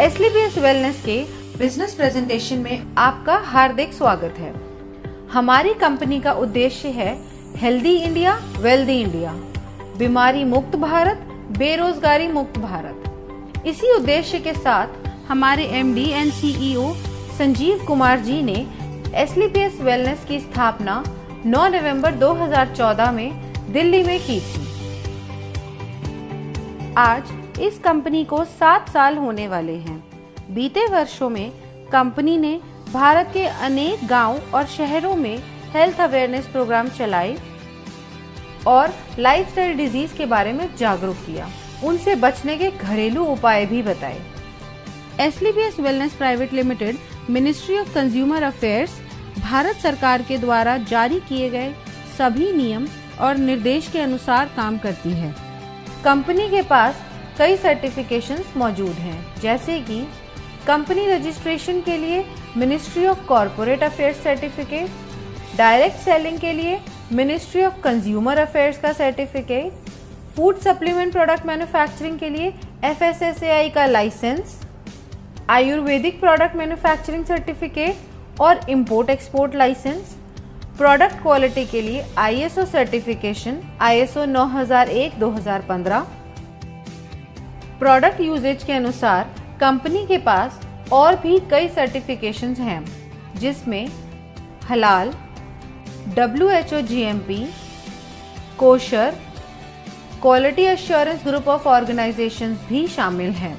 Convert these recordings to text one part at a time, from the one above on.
एसलीपीएस wellness के business presentation में आपका हार्दिक स्वागत है। हमारी कंपनी का उद्देश्य है हेल्दी इंडिया वेल्दी इंडिया, बीमारी मुक्त भारत, बेरोजगारी मुक्त भारत। इसी उद्देश्य के साथ हमारे MD and CEO Sanjeev Kumar ji ने एसलीपीएस वेलनेस की स्थापना 9 नवंबर 2014 में दिल्ली में की थी। आज इस कंपनी को 7 साल होने वाले हैं। बीते वर्षों में कंपनी ने भारत के अनेक गांव और शहरों में हेल्थ अवेयरनेस प्रोग्राम चलाए और लाइफस्टाइल डिजीज के बारे में जागरूक किया, उनसे बचने के घरेलू उपाय भी बताए। SLPS wellness private limited ministry of consumer affairs Bharat सरकार के द्वारा जारी किए गए सभी नियम और निर्देश के अनुसार काम करती है। कंपनी के पास कई सर्टिफिकेशंस मौजूद हैं, जैसे कि कंपनी रजिस्ट्रेशन के लिए ministry of corporate affairs certificate, direct selling के लिए मिनिस्ट्री ऑफ कंज्यूमर अफेयर्स का certificate, food supplement product manufacturing के लिए FSSAI का licence, ayurvedic product manufacturing certificate और import export licence, product quality के लिए ISO certification ISO 9001-2015। Product uses के अनुसार कंपनी के पास और भी कई सर्टिफिकेशंस हैं, जिसमें हलाल, WHO GMP, kosher, quality assurance group of organisations भी शामिल हैं।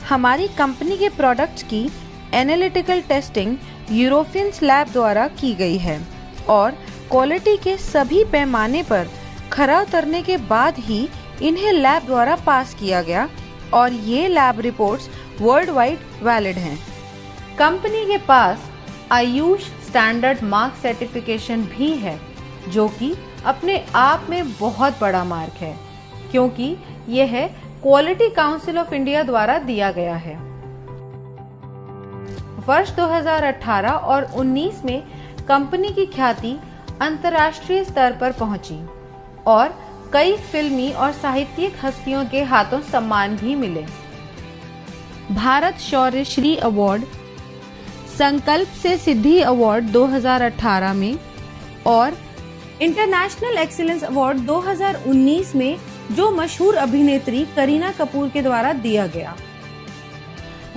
हमारी कंपनी के प्रोडक्ट्स की एनालिटिकल टेस्टिंग यूरोपियन लैब द्वारा की गई है और क्वालिटी के सभी पैमाने पर खरा उतरने के बाद ही इन्हें लैब द्वारा पास किया गया और ये lab reports world wide valid हैं। कंपनी के पास आयुष स्टैंडर्ड मार्क सर्टिफिकेशन भी है, जो कि अपने आप में बहुत बड़ा मार्क है, क्योंकि यह क्वालिटी काउंसिल ऑफ इंडिया द्वारा दिया गया है। वर्ष 2018 और 19 में कंपनी की ख्याति अंतर्राष्ट्रीय स्तर पर पहुंची और कई फिल्मी और साहित्यिक हस्तियों के हाथों सम्मान भी मिले। भारत शौर्य श्री अवार्ड, संकल्प से सिद्धि अवार्ड 2018 में और इंटरनेशनल एक्सीलेंस अवार्ड 2019 में जो मशहूर अभिनेत्री करीना कपूर के द्वारा दिया गया।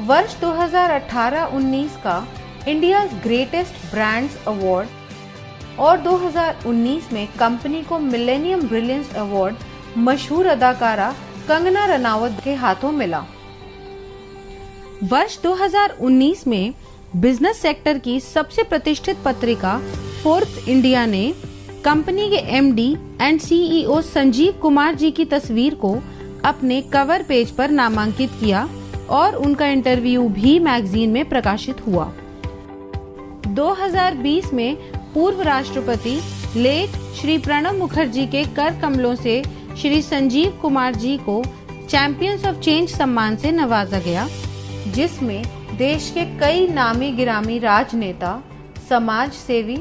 वर्ष 2018-19 का इंडिया ग्रेटेस्ट ब्रांड्स अवार्ड और 2019 में कंपनी को मिलेनियम ब्रिलियंस अवार्ड मशहूर अदाकारा कंगना रनावत के हाथों मिला। वर्ष 2019 में बिजनेस सेक्टर की सबसे प्रतिष्ठित पत्रिका फोर्ब्स इंडिया ने कंपनी के MD and CEO Sanjeev Kumar ji की तस्वीर को अपने कवर पेज पर नामांकित किया और उनका इंटरव्यू भी मैगजीन में प्रकाशित हुआ। 2020 में पूर्व राष्ट्रपति लेट श्री प्रणब मुखर्जी के कर कमलों से श्री संजीव कुमार जी को चैंपियंस ऑफ चेंज सम्मान से नवाजा गया, जिसमें देश के कई नामी गिरामी राजनेता, समाज सेवी,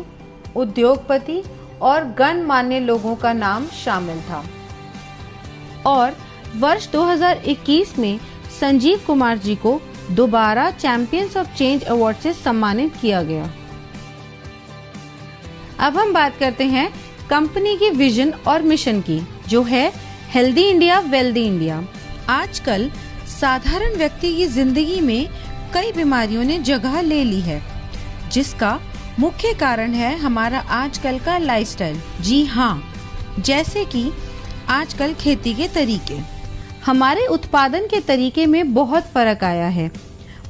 उद्योगपति और गणमान्य लोगों का नाम शामिल था। और वर्ष 2021 में संजीव कुमार जी को दोबारा चैंपियंस ऑफ चेंज अवार्ड से सम्मानित किया गया। अब हम बात करते हैं कंपनी की विजन और मिशन की, जो है हेल्दी इंडिया वेल्दी इंडिया। आजकल साधारण व्यक्ति की जिंदगी में कई बीमारियों ने जगह ले ली है, जिसका मुख्य कारण है हमारा आजकल का लाइफस्टाइल। जी हाँ, जैसे कि आजकल खेती के तरीके, हमारे उत्पादन के तरीके में बहुत फर्क आया है।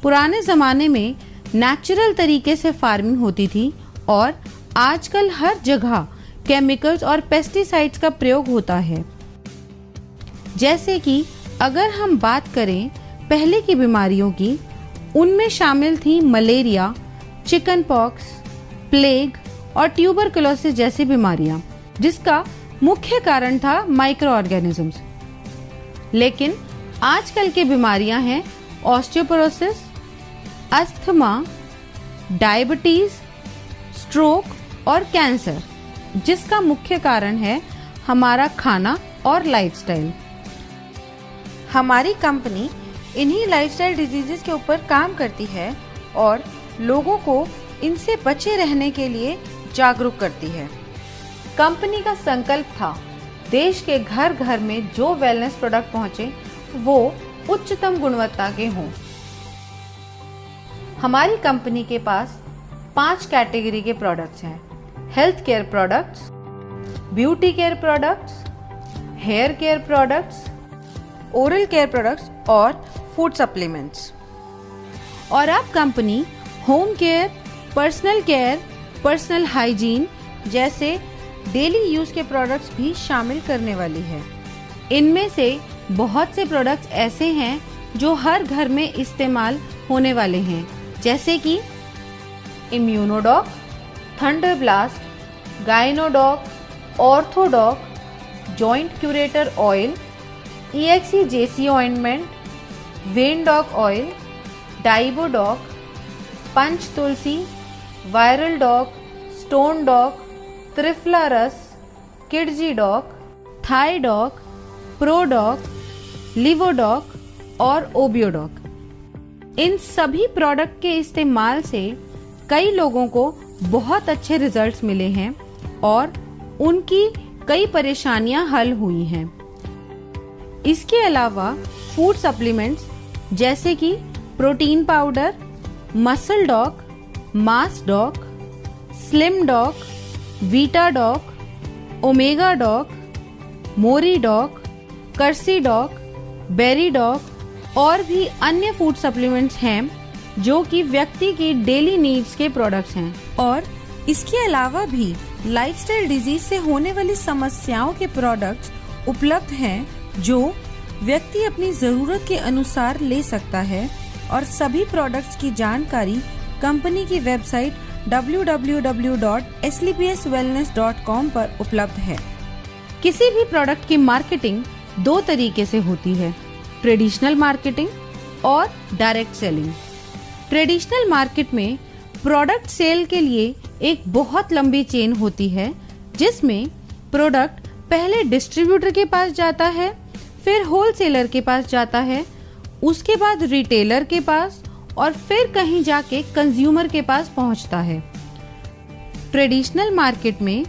पुराने जमाने में नेचुरल तरीके से फार्मिंग होती थी और आजकल हर जगह केमिकल्स और पेस्टिसाइड्स का प्रयोग होता है। जैसे कि अगर हम बात करें पहले की बीमारियों की, उनमें शामिल थी मलेरिया, चिकन पॉक्स, प्लेग और ट्यूबरकुलोसिस जैसी बीमारियां, जिसका मुख्य कारण था माइक्रो ऑर्गेनिजम्स। लेकिन आजकल की बीमारियां हैं ऑस्टियोपोरोसिस, अस्थमा, डायबिटीज, स्ट्रोक और कैंसर, जिसका मुख्य कारण है हमारा खाना और लाइफस्टाइल। हमारी कंपनी इन्हीं लाइफस्टाइल डिजीजेस के ऊपर काम करती है और लोगों को इनसे बचे रहने के लिए जागरूक करती है। कंपनी का संकल्प था देश के घर घर में जो वेलनेस प्रोडक्ट पहुंचे वो उच्चतम गुणवत्ता के हों। हमारी कंपनी के पास 5 कैटेगरी के प्रोडक्ट्स हैं: health care products, beauty care products, hair care products, oral care products और फूड सप्लीमेंट्स। और अब company home care, personal care, personal hygiene जैसे डेली यूज के प्रोडक्ट्स भी शामिल करने वाली है। इनमें से बहुत से प्रोडक्ट्स ऐसे हैं जो हर घर में इस्तेमाल होने वाले हैं, जैसे कि Immunodoc, thunder blast, Gynodoc, Orthodoc, joint curator oil, EXE-JC ointment, Vendoc oil, Diabodoc, Panch Tulsi, viral doc, stone doc, Triphala Ras, Kidzy doc, thai doc, Prodoc, Livodoc और ओबियोडॉक। इन सभी प्रोडक्ट के इस्तेमाल से कई लोगों को बहुत अच्छे रिजल्ट्स मिले हैं और उनकी कई परेशानियां हल हुई हैं। इसके अलावा फूड सप्लीमेंट्स जैसे कि protein powder, muscle doc, mass doc, slim doc, vita doc, omega doc, mori doc, kersi doc, berry doc और भी अन्य फूड सप्लीमेंट्स हैं जो कि व्यक्ति की डेली नीड्स के प्रोडक्ट्स हैं। और इसके अलावा भी लाइफस्टाइल डिजीज से होने वाली समस्याओं के प्रोडक्ट्स उपलब्ध हैं जो व्यक्ति अपनी जरूरत के अनुसार ले सकता है। और सभी प्रोडक्ट्स की जानकारी कंपनी की वेबसाइट www.slpswellness.com पर उपलब्ध है। किसी भी प्रोडक्ट की मार्केटिंग 2 तरीके से होती है: ट्रेडिशनल मार्केटिंग और डायरेक्ट सेलिंग। ट्रेडिशनल मार्केट में प्रोडक्ट सेल के लिए एक बहुत लंबी चेन होती है, जिसमें प्रोडक्ट पहले डिस्ट्रीब्यूटर के पास जाता है, फिर होलसेलर के पास जाता है, उसके बाद रिटेलर के पास और फिर कहीं जाके कंज्यूमर के पास पहुंचता है। ट्रेडिशनल मार्केट में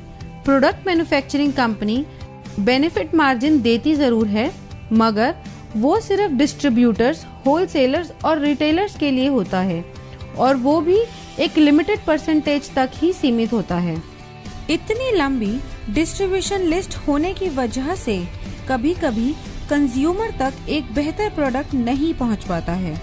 product manufacturing company benefit margin देती जरूर है, मगर वो सिर्फ डिस्ट्रीब्यूटर्स, होलसेलर्स और रिटेलर्स के लिए होता है और वो भी एक लिमिटेड परसेंटेज तक ही सीमित होता है। इतनी लंबी डिस्ट्रीब्यूशन लिस्ट होने की वजह से कभी-कभी कंज्यूमर तक एक बेहतर प्रोडक्ट नहीं पहुंच पाता है।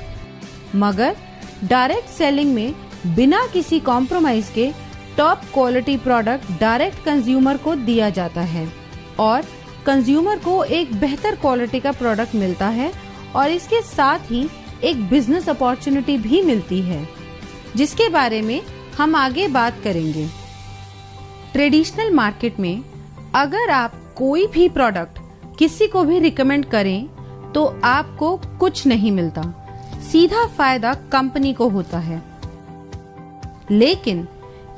मगर डायरेक्ट सेलिंग में बिना किसी कॉम्प्रोमाइज के top quality product direct consumer को दिया जाता है और कंज्यूमर को एक बेहतर क्वालिटी का प्रोडक्ट मिलता है और इसके साथ ही एक बिजनेस अपॉर्चुनिटी भी मिलती है, जिसके बारे में हम आगे बात करेंगे। ट्रेडिशनल मार्केट में अगर आप कोई भी प्रोडक्ट किसी को भी रिकमेंड करें तो आपको कुछ नहीं मिलता, सीधा फायदा कंपनी को होता है। लेकिन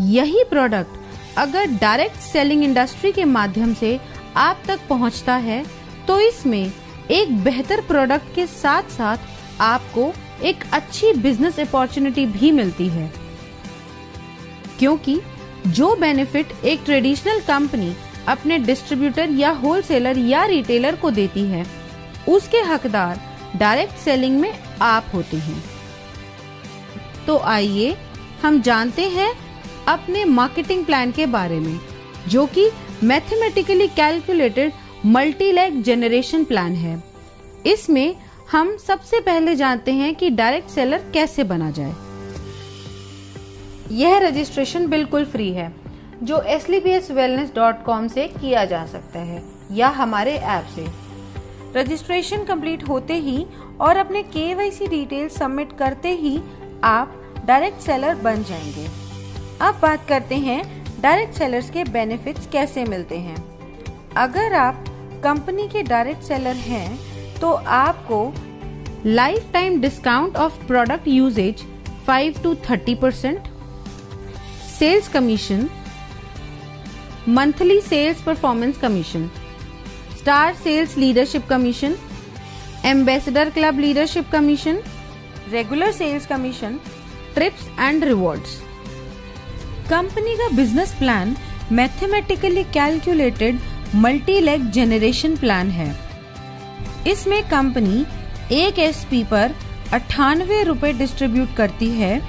यही प्रोडक्ट अगर डायरेक्ट सेलिंग इंडस्ट्री के माध्यम से आप तक पहुंचता है तो इसमें एक बेहतर प्रोडक्ट के साथ साथ आपको एक अच्छी बिजनेस अपॉर्चुनिटी भी मिलती है, क्योंकि जो बेनिफिट एक ट्रेडिशनल कंपनी अपने डिस्ट्रीब्यूटर या होलसेलर या रिटेलर को देती है, उसके हकदार डायरेक्ट सेलिंग में आप होते हैं। तो आइए हम जानते हैं अपने मार्केटिंग प्लान के बारे में, जो कि mathematically calculated multi leg generation plan है। इसमें हम सबसे पहले जानते हैं कि डायरेक्ट सेलर कैसे बना जाए। यह रजिस्ट्रेशन बिल्कुल फ्री है, जो slpswellness.com से किया जा सकता है या हमारे ऐप से। रजिस्ट्रेशन कंप्लीट होते ही और अपने KYC डिटेल सबमिट करते ही आप डायरेक्ट सेलर बन जाएंगे। अब बात करते हैं डायरेक्ट सेलर्स के बेनिफिट्स कैसे मिलते हैं। अगर आप कंपनी के डायरेक्ट सेलर हैं तो आपको lifetime discount of product uses 5 to 30%, sales commission, monthly sales performance commission, star sales leadership commission, ambassador club leadership commission, regular sales commission, trips and rewards. Company का business plan mathematically calculated multi leg generation plan है। इसमें company एक SP पर 98 रुपए distribute करती है,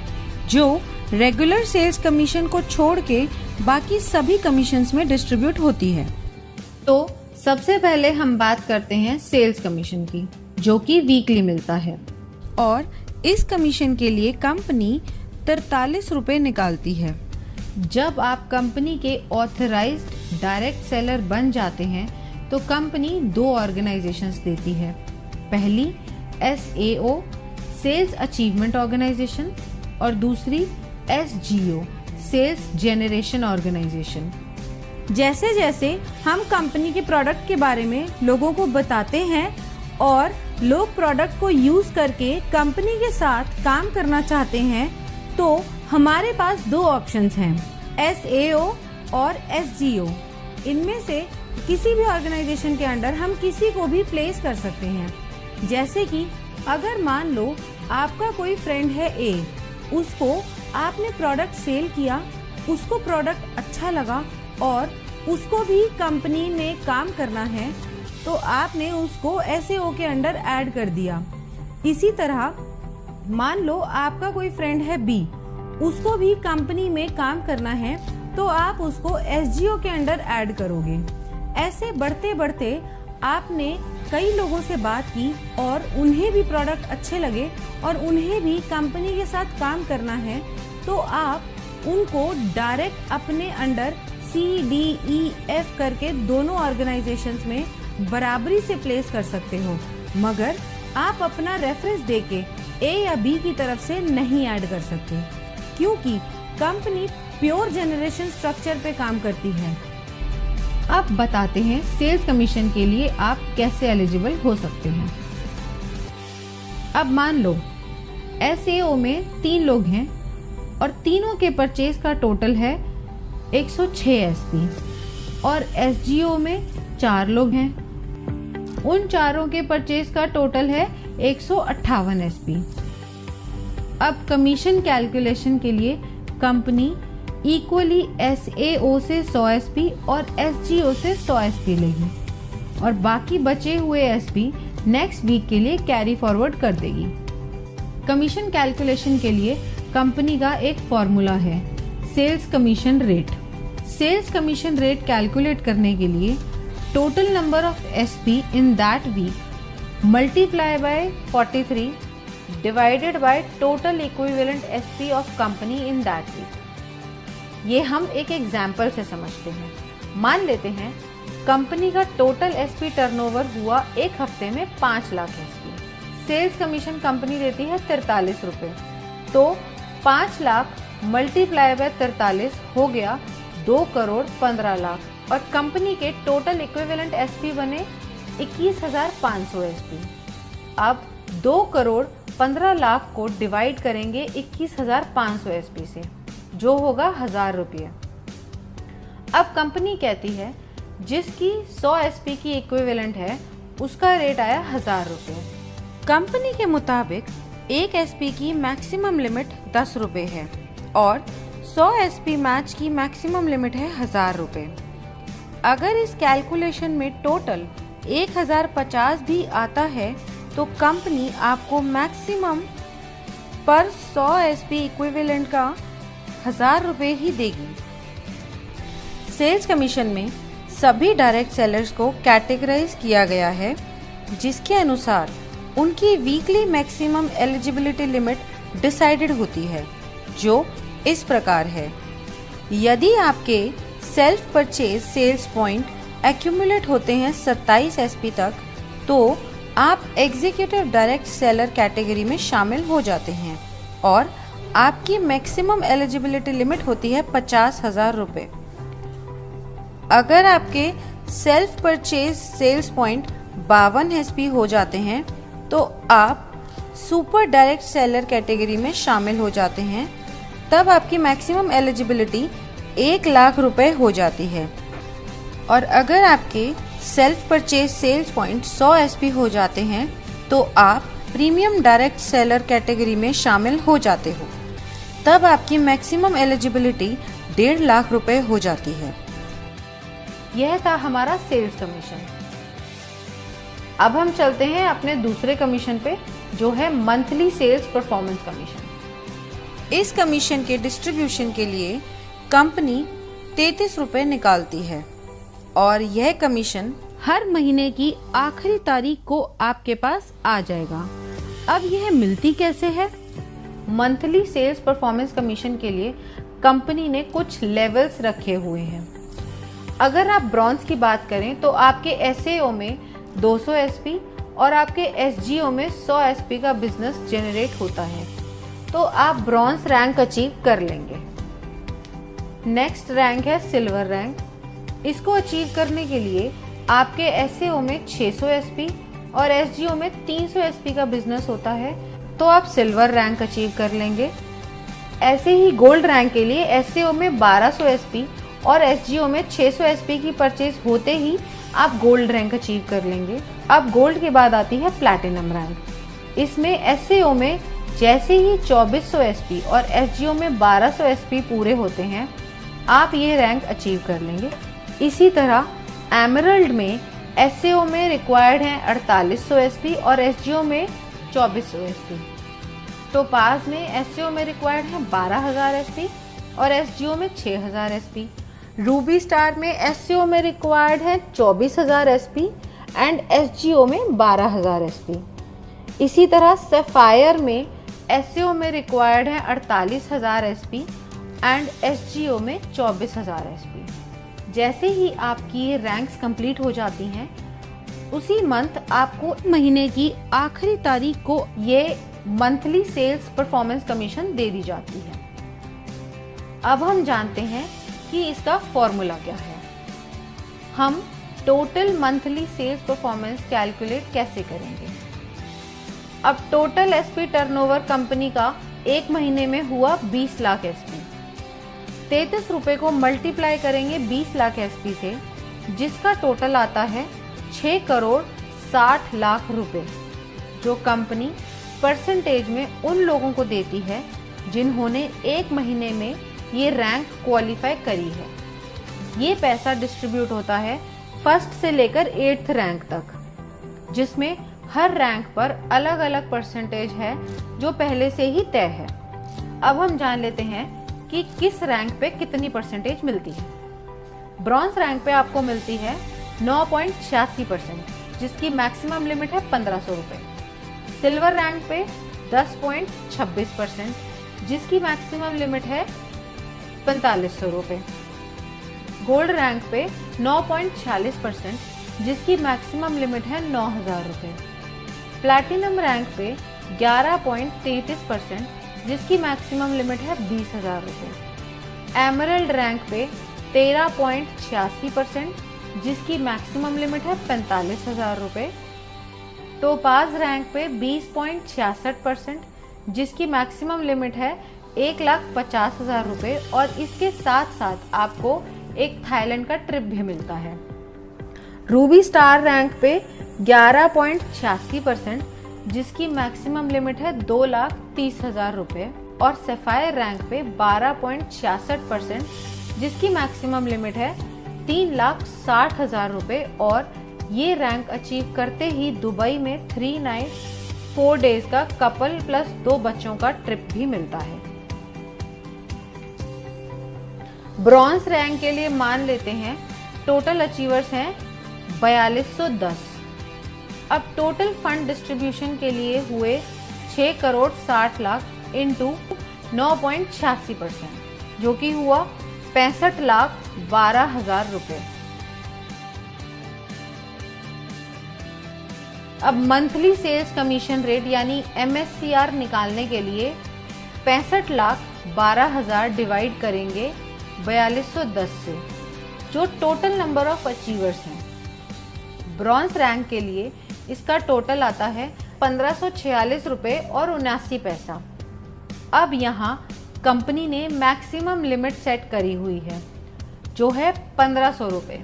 जो regular sales commission को छोड़ के बाकी सभी कमीशंस में डिस्ट्रीब्यूट होती है। तो सबसे पहले हम बात करते हैं सेल्स कमीशन की, जो कि वीकली मिलता है, और इस कमीशन के लिए कंपनी 43 रुपए निकालती है। जब आप कंपनी के ऑथराइज्ड डायरेक्ट सेलर बन जाते हैं तो कंपनी 2 ऑर्गेनाइजेशंस देती है। पहली SAO सेल्स अचीवमेंट ऑर्गेनाइजेशन और दूसरी SGO सेल्स जेनरेशन ऑर्गेनाइजेशन। जैसे जैसे हम कंपनी के प्रोडक्ट के बारे में लोगों को बताते हैं और लोग प्रोडक्ट को यूज करके कंपनी के साथ काम करना चाहते हैं, तो हमारे पास 2 ऑप्शंस हैं, SAO और SGO। इनमें से किसी भी ऑर्गेनाइजेशन के अंडर हम किसी को भी प्लेस कर सकते हैं। जैसे कि अगर मान लो आपका कोई फ्रेंड है A, उसको आपने प्रोडक्ट सेल किया, उसको प्रोडक्ट अच्छा लगा और उसको भी कंपनी में काम करना है, तो आपने उसको SAO के अंडर ऐड कर दिया। इसी तरह मान लो आपका कोई फ्रेंड है B, उसको भी कंपनी में काम करना है, तो आप उसको SGO के अंडर ऐड करोगे। ऐसे बढ़ते बढ़ते आपने कई लोगों से बात की और उन्हें भी प्रोडक्ट अच्छे लगे और उन्हें भी कंपनी के साथ काम करना है, तो आप उनको डायरेक्ट अपने अंडर CDEF करके दोनों ऑर्गेनाइजेशंस में बराबरी से प्लेस कर सकते हो, मगर आप अपना रेफरेंस देके A या B की तरफ से नहीं ऐड कर सकते, क्योंकि कंपनी प्योर जनरेशन स्ट्रक्चर पे काम करती है। अब बताते हैं सेल्स कमीशन के लिए आप कैसे एलिजिबल हो सकते हैं। अब मान लो SAO में 3 लोग हैं और तीनों के परचेज का टोटल है 106 SP, और SGO में 4 लोग हैं, उन चारों के परचेज का टोटल है 158 SP। अब कमीशन कैलकुलेशन के लिए कंपनी इक्वली SAO से 100 SP और SGO से 100 SP लेगी और बाकी बचे हुए SP नेक्स्ट वीक के लिए कैरी फॉरवर्ड कर देगी। कमीशन कैलकुलेशन के लिए कंपनी का एक फॉर्मूला है, sales commission rate. Sales commission rate calculate करने के लिए total number of SP in that week multiply by 43 divided by total equivalent SP of company in that week. ये हम एक एग्जाम्पल से समझते हैं। मान लेते हैं कंपनी का टोटल SP टर्नओवर हुआ एक हफ्ते में 5 lakh SP। Sales commission company देती है 43 रुपए, तो 5 लाख मल्टीप्लाई बाय 43 हो गया 2 करोड़ 15 लाख और कंपनी के टोटल इक्विवेलेंट SP बने 21,500 SP। अब 2 करोड़ 15 लाख को डिवाइड करेंगे 21,500 SP से, जो होगा 1000 रुपये। अब कंपनी कहती है जिसकी 100 SP की इक्विवेलेंट है उसका रेट आया 1000 रुपये। कंपनी के मुताबिक एक SP की मैक्सिमम लिमिट 10 रुपये है और 100 SP मैच की मैक्सिमम लिमिट है 1000 रुपये। अगर इस कैलकुलेशन में टोटल 1050 भी आता है तो कंपनी आपको मैक्सिमम पर 100 SP इक्विवेलेंट का 1000 रुपये ही देगी। सेल्स कमीशन में सभी डायरेक्ट सेलर्स को कैटेगराइज किया गया है, जिसके अनुसार उनकी weekly maximum eligibility limit decided होती है, जो इस प्रकार है। यदि आपके self purchase sales point accumulate होते हैं 27 SP तक, तो आप एग्जीक्यूटिव डायरेक्ट सेलर कैटेगरी में शामिल हो जाते हैं और आपकी मैक्सिमम एलिजिबिलिटी लिमिट होती है 50,000 रुपये। अगर आपके self purchase sales point 52 SP हो जाते हैं तो आप सुपर डायरेक्ट सेलर कैटेगरी में शामिल हो जाते हैं। तब आपकी मैक्सिमम एलिजिबिलिटी 1 लाख रुपए हो जाती है। और अगर आपके self purchase sales point 100 SP हो जाते हैं तो आप प्रीमियम डायरेक्ट सेलर कैटेगरी में शामिल हो जाते हो। तब आपकी मैक्सिमम एलिजिबिलिटी 1.5 लाख रुपए हो जाती है। यह था हमारा सेल्स कमीशन। अब हम चलते हैं अपने दूसरे कमीशन पे, जो है मंथली सेल्स परफॉर्मेंस कमीशन। इस कमीशन के डिस्ट्रीब्यूशन के लिए कंपनी 33 रुपए निकालती है और यह कमीशन हर महीने की आखिरी तारीख को आपके पास आ जाएगा। अब यह मिलती कैसे है? मंथली सेल्स परफॉर्मेंस कमीशन के लिए कंपनी ने कुछ लेवल्स रखे हुए हैं। अगर आप ब्रॉन्ज की बात करें तो आपके एसएओ में 200 एसपी और आपके एसजीओ में 100 एसपी का बिजनेस जनरेट होता है, तो आप ब्रॉन्ज रैंक अचीव कर लेंगे। नेक्स्ट रैंक है सिल्वर रैंक। इसको अचीव करने के लिए आपके एसएओ में 600 एसपी और एसजीओ में 300 एसपी का बिजनेस होता है, तो आप सिल्वर रैंक अचीव कर लेंगे। ऐसे ही गोल्ड रैंक के लिए एसएओ में 1200 एसपी और एसजीओ में 600 एसपी की परचेज होते ही आप गोल्ड रैंक अचीव कर लेंगे। अब गोल्ड के बाद आती है प्लैटिनम रैंक। इसमें एसएओ में जैसे ही 2400 एसपी और एसजीओ में 1200 एसपी पूरे होते हैं, आप ये रैंक अचीव कर लेंगे। इसी तरह एमरल्ड में एसएओ में रिक्वायर्ड है 4800 एसपी और एसजीओ में 2400 एसपी। टोपाज में एसएओ में रिक्वायर्ड है 12000 एसपी और एसजीओ में 6000 एसपी। रूबी स्टार में एसएओ में रिक्वायर्ड है 24000 एसपी एंड एसजीओ में 12000 एसपी। इसी तरह सफायर में एसएओ में रिक्वायर्ड है 48000 एसपी एंड एसजीओ में 24000 एसपी। जैसे ही आपकी ये रैंक्स कंप्लीट हो जाती हैं, उसी मंथ आपको महीने की आखिरी तारीख को ये मंथली सेल्स परफॉर्मेंस कमीशन दे दी जाती है। अब हम जानते हैं कि इसका फॉर्मूला क्या है। हम total monthly sales performance calculate कैसे करेंगे? अब टोटल एसपी टर्नओवर कंपनी का एक महीने में हुआ 20 लाख एसपी। 33 रुपए को मल्टीप्लाई करेंगे 20 लाख एसपी से, जिसका टोटल आता है 6 करोड़ 60 लाख रुपए, जो कंपनी परसेंटेज में उन लोगों को देती है जिन्होंने एक महीने में ये रैंक क्वालिफाई करी है। ये पैसा डिस्ट्रीब्यूट होता है फर्स्ट से लेकर 8th रैंक तक, जिसमें हर रैंक पर अलग अलग परसेंटेज है जो पहले से ही तय है। अब हम जान लेते हैं कि किस रैंक पे कितनी परसेंटेज मिलती है। ब्रॉन्ज रैंक पे आपको मिलती है 9.86%, जिसकी मैक्सिमम लिमिट है 1500 रुपए। सिल्वर रैंक पे 10.26%, जिसकी मैक्सिमम लिमिट है 4500 रुपए। गोल्ड रैंक पे 9.46%, जिसकी मैक्सिमम लिमिट है 9000 रुपए। प्लैटिनम रैंक पे 11.33%, जिसकी मैक्सिमम लिमिट है 20000 रुपए। एमरल्ड रैंक पे 13.86%, जिसकी मैक्सिमम लिमिट है 45000 रुपए। टोपाज रैंक पे 20.66%, जिसकी मैक्सिमम लिमिट है 1,50,000 रुपए और इसके साथ साथ आपको एक थाईलैंड का ट्रिप भी मिलता है। रूबी स्टार रैंक पे 11.86%, जिसकी मैक्सिमम लिमिट है 2,30,000 रुपए और सफायर रैंक पे 12.66%, जिसकी मैक्सिमम लिमिट है 3,60,000 रुपए और ये रैंक अचीव करते ही दुबई में 3 नाइट 4 डेज का कपल प्लस 2 बच्चों का ट्रिप भी मिलता है। ब्रॉन्ज रैंक के लिए मान लेते हैं टोटल अचीवर्स हैं 4210। अब टोटल फंड डिस्ट्रीब्यूशन के लिए हुए 6 करोड़ 60 लाख इंटू 9.86%, जो कि हुआ 65,12,000 रुपए। अब मंथली सेल्स कमीशन रेट यानी MSCR निकालने के लिए 65,12,000 डिवाइड करेंगे 4210 से, जो टोटल नंबर ऑफ अचीवर्स हैं। ब्रॉन्ज रैंक के लिए इसका टोटल आता है 1546 रुपए और 79 पैसा। अब यहाँ कंपनी ने मैक्सिमम लिमिट सेट करी हुई है, जो है 1500 रुपए।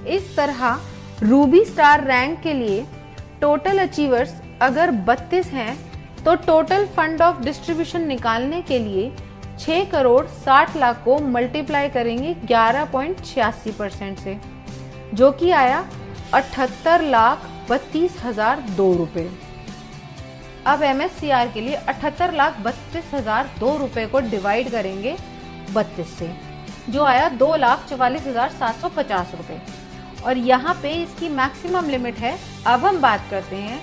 इस तरह रूबी स्टार रैंक के लिए टोटल अचीवर्स अगर 32 हैं तो टोटल फंड ऑफ डिस्ट्रीब्यूशन निकालने के लिए 6 करोड़ 60 लाख को मल्टीप्लाई करेंगे 11.86% से, जो कि आया 78,32,002 रुपये। अब MSCR के लिए 78,32,002 रुपये को डिवाइड करेंगे 32 से, जो आया 2,44,750 रुपये। और यहाँ पे इसकी मैक्सिमम लिमिट है। अब हम बात करते हैं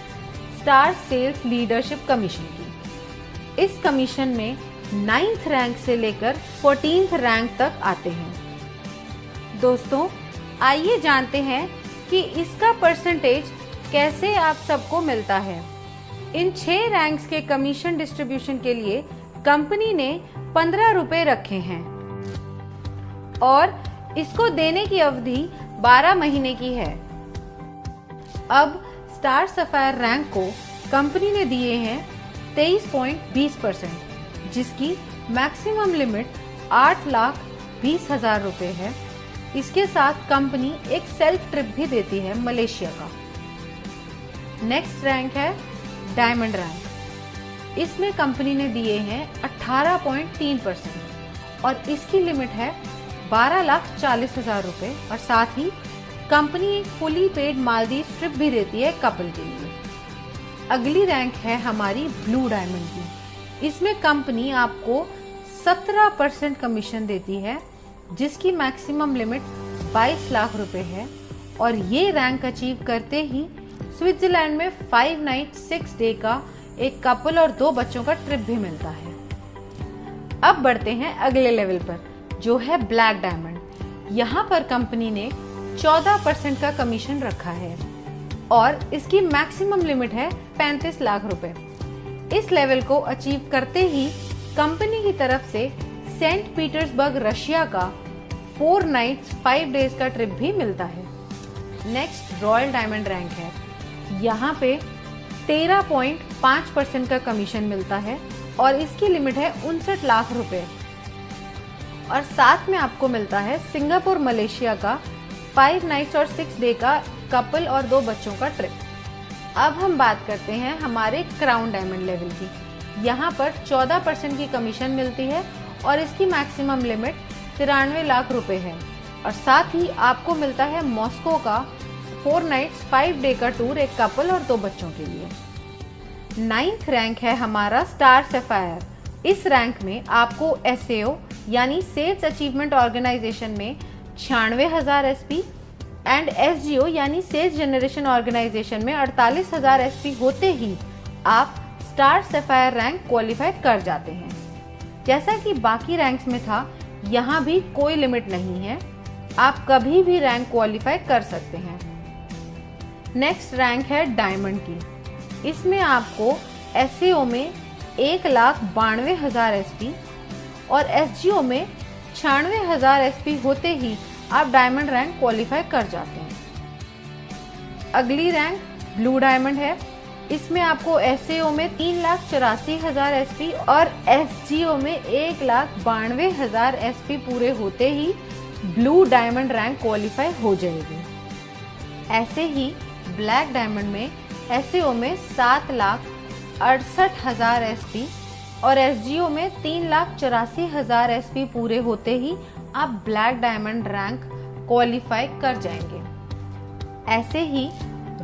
स्टार सेल्स लीडरशिप कमीशन की। इस कमीशन में 9th रैंक से लेकर 14th रैंक तक आते हैं। दोस्तों, आइए जानते हैं कि इसका परसेंटेज कैसे आप सबको मिलता है। इन 6 रैंक्स के कमीशन डिस्ट्रीब्यूशन के लिए कंपनी ने 15 रुपए रखे हैं और इसको देने की अवधि 12 महीने की है। अब स्टार सफायर रैंक को कंपनी ने दिए हैं 23.20%, जिसकी मैक्सिमम लिमिट 8,20,000 रुपए है। इसके साथ कंपनी एक सेल्फ ट्रिप भी देती है मलेशिया का। नेक्स्ट रैंक है डायमंड रैंक। इसमें कंपनी ने दिए हैं 18.3% और इसकी लिमिट है 12,40,000 रुपए और साथ ही कंपनी एक फुली पेड मालदीव ट्रिप भी देती है कपल के लिए। अगली रैंक है हमारी ब्लू डायमंड की। इसमें कंपनी आपको 17% कमीशन देती है, जिसकी मैक्सिमम लिमिट 22 लाख रुपए है और ये रैंक अचीव करते ही स्विट्जरलैंड में 5 नाइट 6 डे का एक कपल और 2 बच्चों का ट्रिप भी मिलता है। अब बढ़ते हैं अगले लेवल पर, जो है ब्लैक डायमंड। यहाँ पर कंपनी ने 14% का कमीशन रखा है और इसकी मैक्सिमम लिमिट है 35 लाख रुपए। इस लेवल को अचीव करते ही कंपनी की तरफ से सेंट पीटर्सबर्ग रशिया का 4 नाइट्स 5 डेज का ट्रिप भी मिलता है। नेक्स्ट रॉयल डायमंड रैंक है। यहाँ पे 13.5% का कमीशन मिलता है और इसकी लिमिट है 59 लाख रुपए और साथ में आपको मिलता है सिंगापुर मलेशिया का 5 नाइट्स और 6 डे का कपल और 2 बच्चों का ट्रिप। अब हम बात करते हैं हमारे क्राउन डायमंड लेवल की। यहाँ पर 14% की कमीशन मिलती है और इसकी मैक्सिमम लिमिट 93 लाख रुपए है और साथ ही आपको मिलता है मॉस्को का 4 नाइट्स 5 डे का टूर एक कपल और 2 बच्चों के लिए। 9th रैंक है हमारा स्टार सफायर। इस रैंक में आपको SAO यानी सेल्स अचीवमेंट ऑर्गेनाइजेशन में 96,000 SP एंड SGO यानी सेल्स जनरेशन ऑर्गेनाइजेशन में 48,000 SP होते ही आप स्टार सफायर रैंक क्वालिफाई कर जाते हैं। जैसा कि बाकी रैंक्स में था, यहाँ भी कोई लिमिट नहीं है, आप कभी भी रैंक क्वालिफाई कर सकते हैं। नेक्स्ट रैंक है डायमंड की। इसमें आपको SAO में 1,92,000 SP और SGO में 96,000 SP होते ही आप डायमंड रैंक क्वालिफाई कर जाते हैं। अगली रैंक ब्लू डायमंड है। इसमें आपको SAO में 3,84,000 SP और SGO में 1,92,000 SP पूरे होते ही ब्लू डायमंड रैंक क्वालिफाई हो जाएगी। ऐसे ही ब्लैक डायमंड में SAO में 7,68,000 SP और SGO में 3,84,000 SP पूरे होते ही आप ब्लैक डायमंड रैंक क्वालिफाई कर जाएंगे। ऐसे ही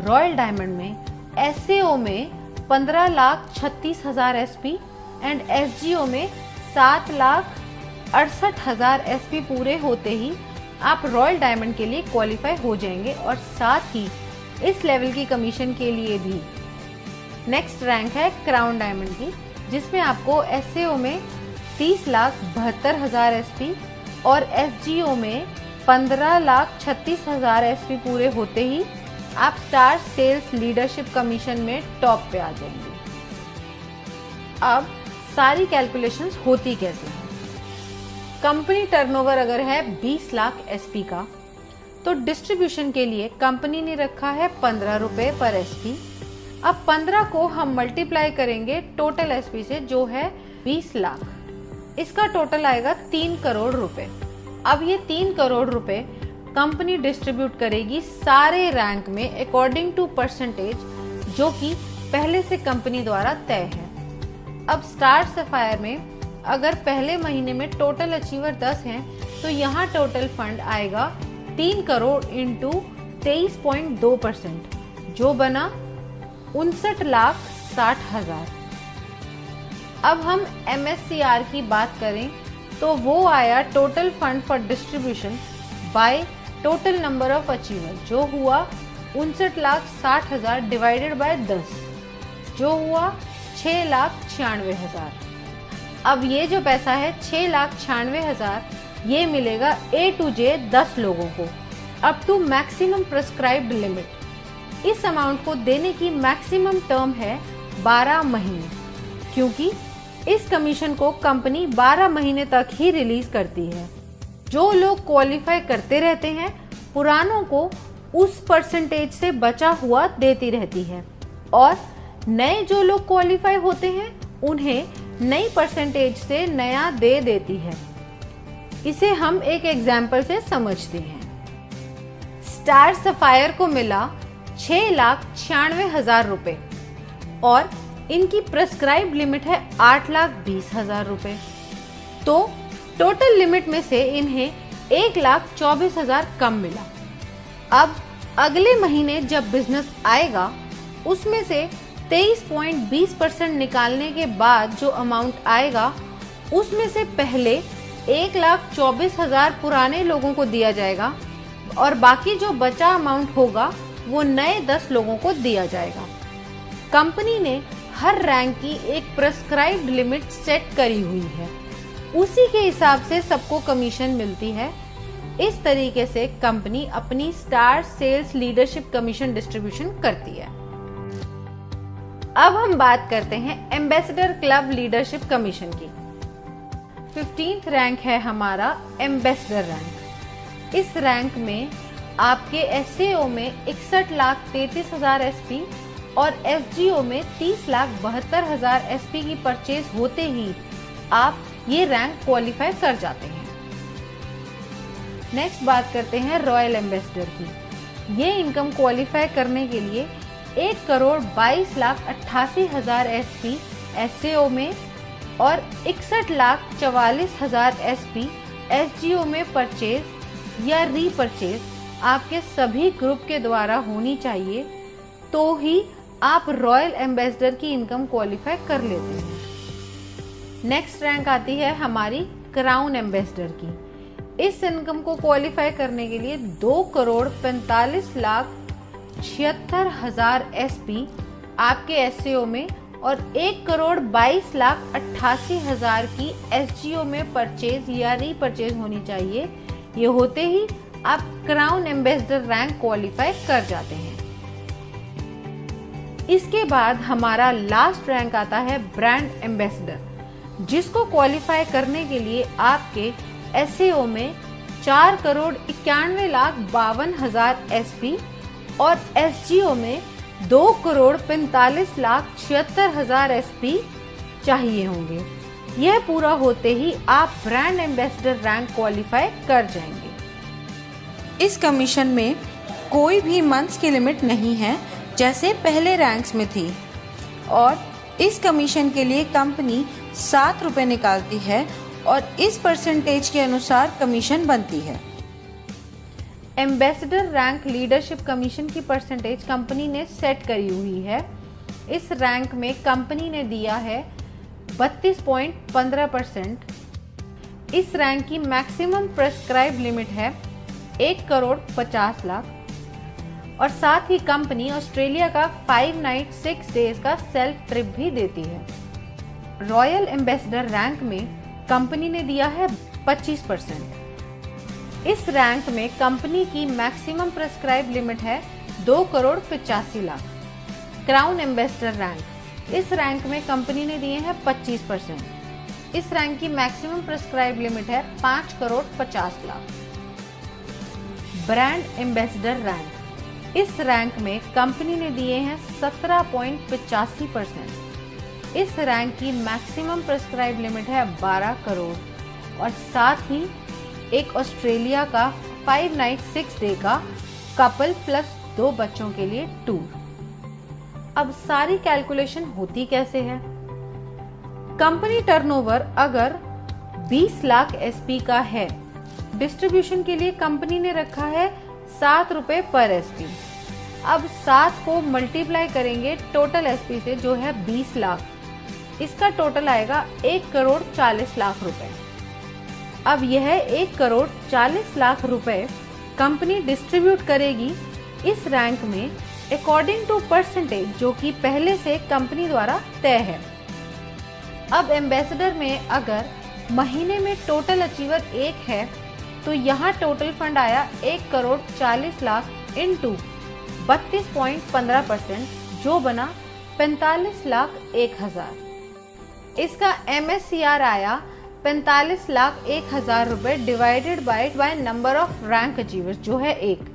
रॉयल डायमंड में SAO में 15,36,000 SP एंड SGO में 7,68,000 SP पूरे होते ही आप रॉयल डायमंड के लिए क्वालिफाई हो जाएंगे और साथ ही इस लेवल की कमीशन के लिए भी। नेक्स्ट रैंक है क्राउन डायमंड की, जिसमें आपको SAO में 30,72,000 SP और SGO में 15,36,000 SP पूरे होते ही आप स्टार सेल्स लीडरशिप कमीशन में टॉप पे आ जाएंगे। अब सारी कैलकुलेशंस होती कैसे हैं? कंपनी टर्नओवर अगर है 20 लाख SP का, तो डिस्ट्रीब्यूशन के लिए कंपनी ने रखा है 15 रुपए पर SP। अब 15 को हम मल्टीप्लाई करेंगे टोटल SP से, जो है 20 लाख। इसका टोटल आएगा 3 करोड़ रुपए। अब ये 3 करोड़ रुपए कंपनी डिस्ट्रीब्यूट करेगी सारे रैंक में अकॉर्डिंग टू परसेंटेज, जो कि पहले से कंपनी द्वारा तय है। अब स्टार सफायर में अगर पहले महीने में टोटल अचीवर 10 हैं तो यहाँ टोटल फंड आएगा 3 करोड़ इंटू 23.2%, जो बना 59,60,000। अब हम MSCR की बात करें तो वो आया total fund for distribution by total number of achiever, जो हुआ 59,60,000 डिवाइडेड बाय 10, जो हुआ 6,96,000। अब ये जो पैसा है 6,96,000 ये मिलेगा A to J 10 लोगों को up to maximum prescribed limit. इस अमाउंट को देने की मैक्सिमम टर्म है 12 महीने, क्योंकि इस कमीशन को कंपनी 12 महीने तक ही रिलीज करती है। जो लोग क्वालिफाई करते रहते हैं पुरानों को उस परसेंटेज से बचा हुआ देती रहती है, और नए जो लोग क्वालिफाई होते हैं उन्हें नई परसेंटेज से नया दे देती है। इसे हम एक एग्जाम्पल से समझते हैं। स्टार सफायर को मिला 6,96,000 रुपए और इनकी प्रेस्क्राइब लिमिट है 8,20,000 रुपए, तो टोटल लिमिट में से इन्हें 1,24,000 कम मिला। अब अगले महीने जब बिजनेस आएगा उसमें से 23.20% निकालने के बाद जो अमाउंट आएगा उसमें से पहले 1,24,000 पुराने लोगों को दिया जाएगा और बाकी जो बचा अमाउंट होगा वो नए 10 लोगों को दिया जाएगा। कंपनी ने हर रैंक की एक प्रेस्क्राइब्ड लिमिट सेट करी हुई है, उसी के हिसाब से सबको कमीशन मिलती है। इस तरीके से कंपनी अपनी star sales leadership commission distribution करती है। अब हम बात करते हैं एम्बेसडर क्लब लीडरशिप कमीशन की। 15th रैंक है हमारा एम्बेसडर रैंक। इस रैंक में आपके SAO में 61,33,000 SP और SGO में 30,72,000 SP की परचेज होते ही आप ये रैंक क्वालिफाई कर जाते हैं। नेक्स्ट बात करते हैं रॉयल एम्बेसडर की। ये इनकम क्वालिफाई करने के लिए 1,22,88,000 SP SAO में और 61,44,000 SP SGO में परचेज या रीपरचेज आपके सभी ग्रुप के द्वारा होनी चाहिए, तो ही आप रॉयल एम्बेसडर की इनकम क्वालिफाई कर लेते हैं। नेक्स्ट रैंक आती है हमारी क्राउन एम्बेसडर की। इस इनकम को क्वालिफाई करने के लिए 2,45,76,000 SP आपके SAO में और 1,22,88,000 की SGO में परचेज या रीपरचेज होनी चाहिए। ये होते ही आप क्राउन एम्बेसडर रैंक क्वालिफाई कर जाते हैं। इसके बाद हमारा लास्ट रैंक आता है ब्रांड एम्बेसडर, जिसको क्वालिफाई करने के लिए आपके SAO में 4,91,52,000 SP और SGO में 2,45,76,000 SP चाहिए होंगे। यह पूरा होते ही आप ब्रांड एम्बेसडर रैंक क्वालिफाई कर जाएंगे। इस कमीशन में कोई भी मंथ्स की लिमिट नहीं है जैसे पहले रैंक्स में थी, और इस कमीशन के लिए कंपनी 7 रुपए निकालती है और इस परसेंटेज के अनुसार कमीशन बनती है। एम्बेसडर रैंक लीडरशिप कमीशन की परसेंटेज कंपनी ने सेट करी हुई है। इस रैंक में कंपनी ने दिया है 32.15%। इस रैंक की मैक्सिमम प्रेस्क्राइब लिमिट है 1,50,00,000 और साथ ही कंपनी ऑस्ट्रेलिया का 5 नाइट 6 डेज का सेल्फ ट्रिप भी देती है। रॉयल एम्बेसडर रैंक में कंपनी ने दिया है 25%। इस रैंक में कंपनी की मैक्सिमम प्रेस्क्राइब लिमिट है 2,85,00,000। क्राउन एम्बेसडर रैंक, इस रैंक में कंपनी ने दिए हैं 25%। इस रैंक की मैक्सिमम प्रेस्क्राइब लिमिट है 5,50,00,000। ब्रांड एम्बेसडर रैंक, इस रैंक में कंपनी ने दिए हैं 17.85%। इस रैंक की मैक्सिमम प्रेस्क्राइब लिमिट है 12 करोड़ और साथ ही एक ऑस्ट्रेलिया का 5 नाइट 6 डे का कपल प्लस 2 बच्चों के लिए टूर। अब सारी कैलकुलेशन होती कैसे है? कंपनी टर्नओवर अगर 20 लाख एसपी का है, डिस्ट्रीब्यूशन के लिए कंपनी ने रखा है 7 रुपए पर एसपी। अब 7 को मल्टीप्लाई करेंगे टोटल एसपी से जो है 20 लाख, इसका टोटल आएगा 1 करोड़ 40 लाख रुपए। अब यह 1 करोड़ 40 लाख रुपए कंपनी डिस्ट्रीब्यूट करेगी इस रैंक में अकॉर्डिंग टू परसेंटेज जो कि पहले से कंपनी द्वारा तय है। अब एम्बेसडर में अगर महीने में टोटल अचीवर 1 है तो यहाँ टोटल फंड आया 1 करोड़ 40 लाख इंटू 32.15% जो बना 45 लाख 1,000। इसका MSCR आया 45 लाख 1,000 रुपए divided by number of rank achievers जो है 1,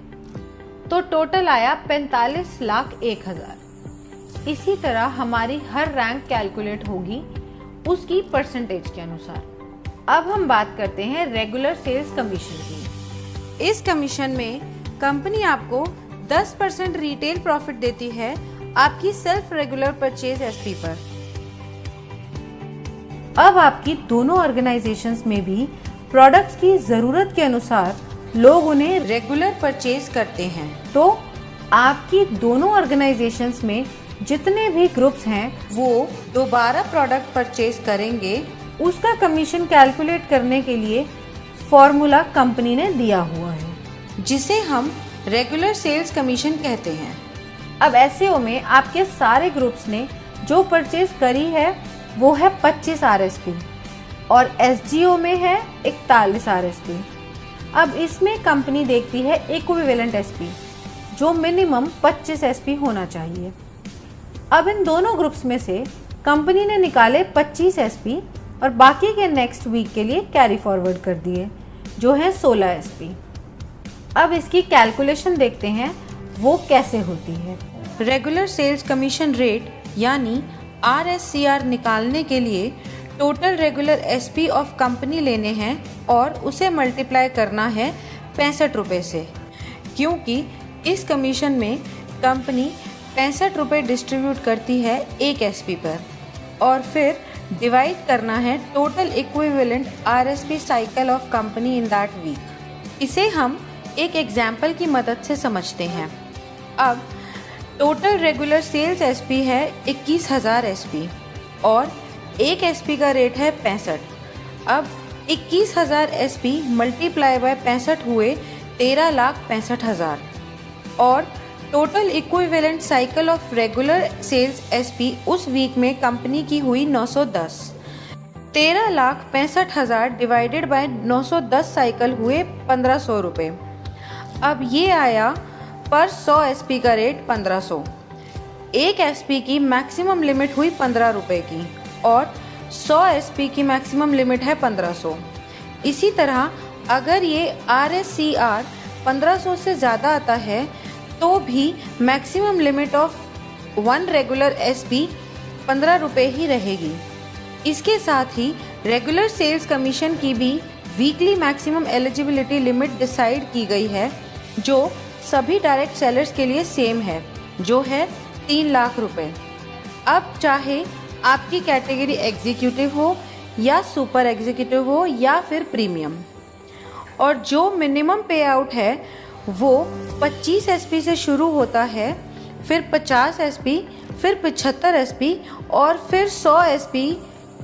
तो टोटल आया 45 लाख 1,000। इसी तरह हमारी हर रैंक कैलकुलेट होगी उसकी परसेंटेज के अनुसार। अब हम बात करते हैं रेगुलर सेल्स कमीशन की। इस कमीशन में कंपनी आपको 10% रिटेल प्रॉफिट देती है आपकी सेल्फ रेगुलर परचेज एसपी पर। अब आपकी दोनों ऑर्गेनाइजेशंस में भी प्रोडक्ट्स की जरूरत के अनुसार लोग उन्हें रेगुलर परचेज करते हैं, तो आपकी दोनों ऑर्गेनाइजेशंस में जितने भी ग्रुप्स हैं वो दोबारा प्रोडक्ट परचेज करेंगे। उसका कमीशन कैलकुलेट करने के लिए फॉर्मूला कंपनी ने दिया हुआ है जिसे हम रेगुलर सेल्स कमीशन कहते हैं। अब एसईओ में आपके सारे ग्रुप्स ने जो परचेज करी है वो है 25 RSP और एसजीओ में है 41 RSP। अब इसमें कंपनी देखती है इक्विवेलेंट एसपी जो मिनिमम 25 एसपी होना चाहिए। अब इन दोनों ग्रुप्स में से कंपनी ने निकाले 25 एसपी और बाकी के नेक्स्ट वीक के लिए कैरी फॉरवर्ड कर दिए जो है 16 एसपी। अब इसकी कैलकुलेशन देखते हैं वो कैसे होती है। रेगुलर सेल्स कमीशन रेट यानी RSCR निकालने के लिए total regular SP of company लेने हैं और उसे मल्टीप्लाई करना है 65 रुपये से, क्योंकि इस कमीशन में कंपनी 65 रुपये डिस्ट्रीब्यूट करती है एक एसपी पर और फिर डिवाइड करना है total equivalent RSP cycle of company in that week. इसे हम एक एग्जाम्पल की मदद से समझते हैं। अब टोटल रेगुलर सेल्स एसपी है 21,000 एसपी और एक एसपी का रेट है 65। अब 21,000 एसपी मल्टीप्लाई बाय 65 हुए 13,65,000 और total equivalent cycle of regular sales SP उस वीक में कंपनी की हुई 910। 13,65,000 डिवाइडेड बाय 910 साइकिल हुए 1,500 रुपये। अब ये आया पर 100 एसपी का रेट 1,500। एक एसपी की मैक्सिमम लिमिट हुई 15 रुपये की और 100 एसपी की मैक्सिमम लिमिट है 1,500। इसी तरह अगर ये RSCR 1,500 से ज़्यादा आता है तो भी maximum limit of 1 regular SP 15 रुपये ही रहेगी। इसके साथ ही रेगुलर सेल्स कमीशन की भी weekly maximum eligibility limit decide की गई है जो सभी डायरेक्ट सेलर्स के लिए सेम है जो है 3 लाख रुपए। अब चाहे आपकी कैटेगरी एग्जीक्यूटिव हो या सुपर एग्जीक्यूटिव हो या फिर प्रीमियम, और जो मिनिमम पे आउट है वो 25 एसपी से शुरू होता है, फिर 50 एसपी, फिर 75 एसपी और फिर 100 एसपी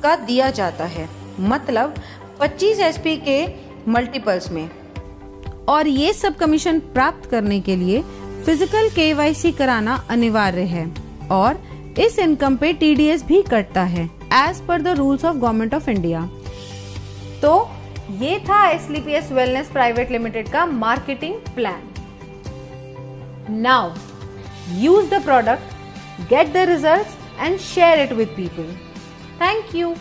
का दिया जाता है, मतलब 25 एसपी के मल्टीपल्स में। और ये सब कमीशन प्राप्त करने के लिए फिजिकल KYC कराना अनिवार्य है और इस इनकम पे TDS भी कटता है as per the rules of government of India. तो ये था SLPS वेलनेस प्राइवेट लिमिटेड का marketing plan. Now use the product, get the results and share it with people. Thank you.